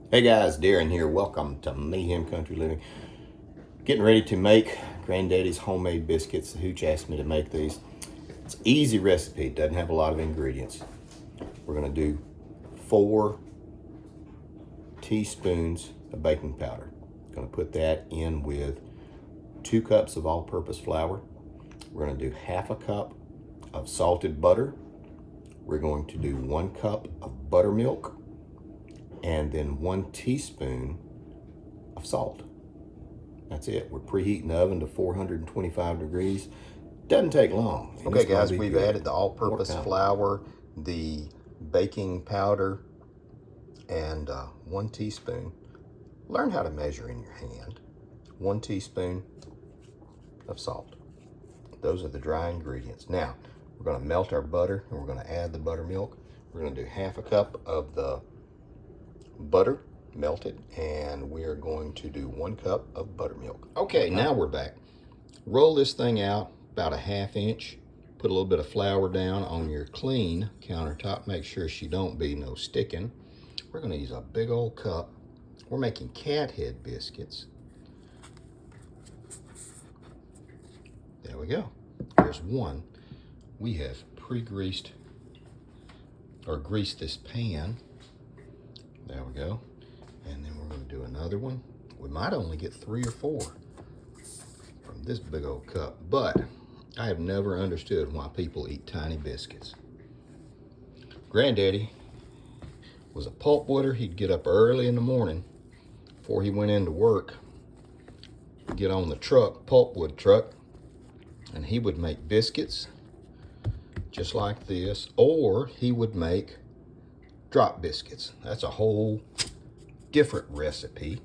Hey guys, Darren here. Welcome to Mayhem Country Living. Getting ready to make Granddaddy's homemade biscuits. The Hooch asked me to make these. It's an easy recipe. It doesn't have a lot of ingredients. We're going to do 4 teaspoons of baking powder. Going to put that in with 2 cups of all-purpose flour. We're going to do half a cup of salted butter. We're going to do 1 cup of buttermilk, and then 1 teaspoon of salt. That's it. We're preheating the oven to 425 degrees. Doesn't take long. Okay guys, we've added the all-purpose flour, the baking powder, and 1 teaspoon. Learn how to measure in your hand. 1 teaspoon of salt. Those are the dry ingredients. Now, we're going to melt our butter and we're going to add the buttermilk. We're going to do half a cup of the butter melted, and we are going to do 1 cup of buttermilk. Okay, now we're back. Roll this thing out about a 1/2 inch. Put a little bit of flour down on your clean countertop. Make sure she don't be no sticking. We're going to use a big old cup. We're making cat head biscuits. There we go. There's one. We have pre-greased or greased this pan. There we go. And then we're going to do another one. We might only get 3 or 4 from this big old cup, but I have never understood why people eat tiny biscuits. Granddaddy was a pulpwooder. He'd get up early in the morning before he went into work, get on the truck, pulpwood truck, and he would make biscuits just like this, or he would make drop biscuits. That's a whole different recipe.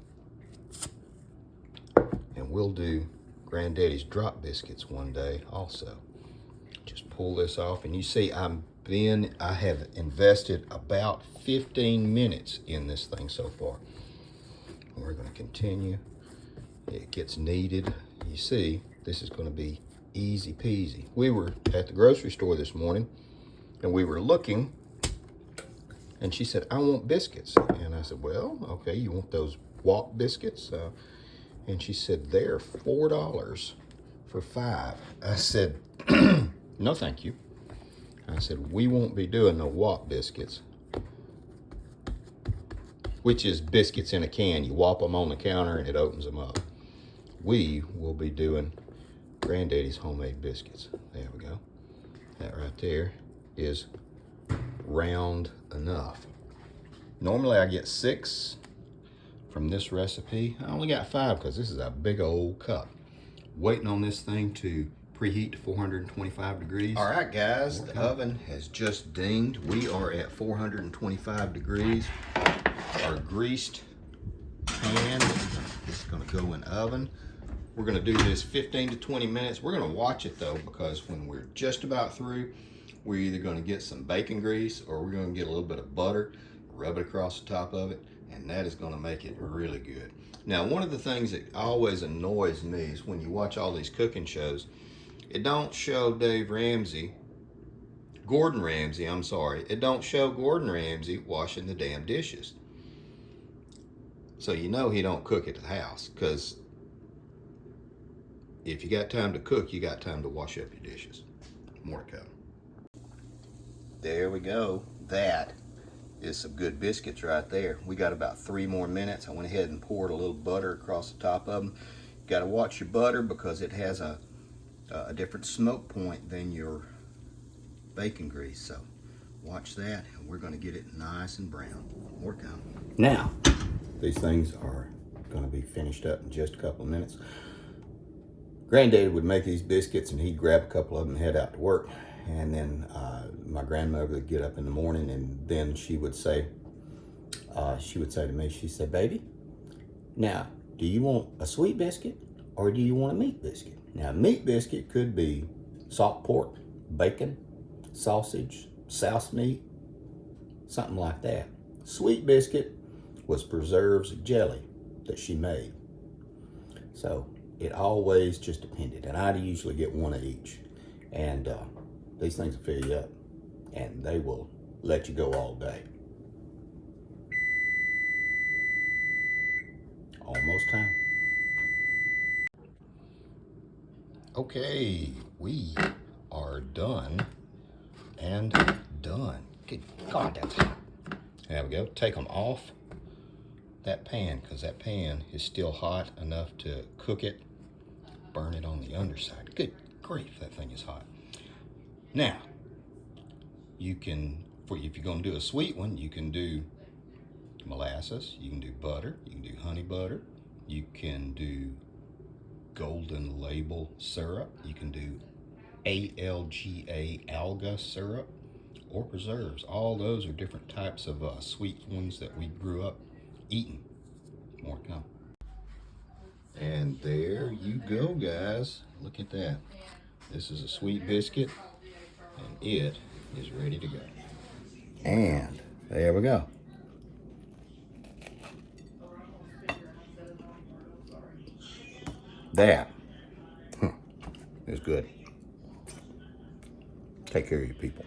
And we'll do Granddaddy's drop biscuits one day also. Just pull this off, and you see I have invested about 15 minutes in this thing so far. We're going to continue. It gets kneaded. You see, this is going to be easy peasy. We were at the grocery store this morning, and we were looking, and she said, I want biscuits. And I said, well, okay, you want those walk biscuits? And she said, they're $4 for 5. I said, no, thank you. I said, we won't be doing no walk biscuits, which is biscuits in a can. You whop them on the counter and it opens them up. We will be doing Granddaddy's homemade biscuits. There we go. That right there is round enough. Normally I get 6 from this recipe. I only got 5 because this is a big old cup. Waiting on this thing to preheat to 425 degrees. All right, guys, the oven has just dinged. We are at 425 degrees. Our greased pan is going to go in the oven. We're going to do this 15 to 20 minutes. We're going to watch it though, because when we're just about through, we're either going to get some bacon grease or we're going to get a little bit of butter, rub it across the top of it, and that is going to make it really good. Now, one of the things that always annoys me is when you watch all these cooking shows, it don't show Gordon Ramsay, I'm sorry. It don't show Gordon Ramsay washing the damn dishes. So you know he don't cook at the house, because if you got time to cook, you got time to wash up your dishes. More to come. There we go. That is some good biscuits right there. We got about 3 more minutes. I went ahead and poured a little butter across the top of them. You got to watch your butter because it has a different smoke point than your bacon grease. So watch that, and we're going to get it nice and brown. More to come. Now, these things are going to be finished up in just a couple of minutes. Granddaddy would make these biscuits, and he'd grab a couple of them and head out to work. And then my grandmother would get up in the morning, and then she would say to me, she said, baby, now, do you want a sweet biscuit or do you want a meat biscuit? Now, a meat biscuit could be salt pork, bacon, sausage, souse meat, something like that. Sweet biscuit was preserves jelly that she made. So it always just depended, and I'd usually get 1 of each. And these things will fill you up, and they will let you go all day. time. Okay, we are done and done. Good God, that's hot. There we go. Take them off that pan because that pan is still hot enough to cook it, burn it on the underside. Good grief, that thing is hot. Now, you can, if you're going to do a sweet one, you can do molasses, you can do butter, you can do honey butter, you can do golden label syrup, you can do ALGA alga syrup, or preserves. All those are different types of sweet ones that we grew up eating. More to come. And there you go, guys. Look at that. This is a sweet biscuit, and it is ready to go. And there we go. That is good. Take care of you people.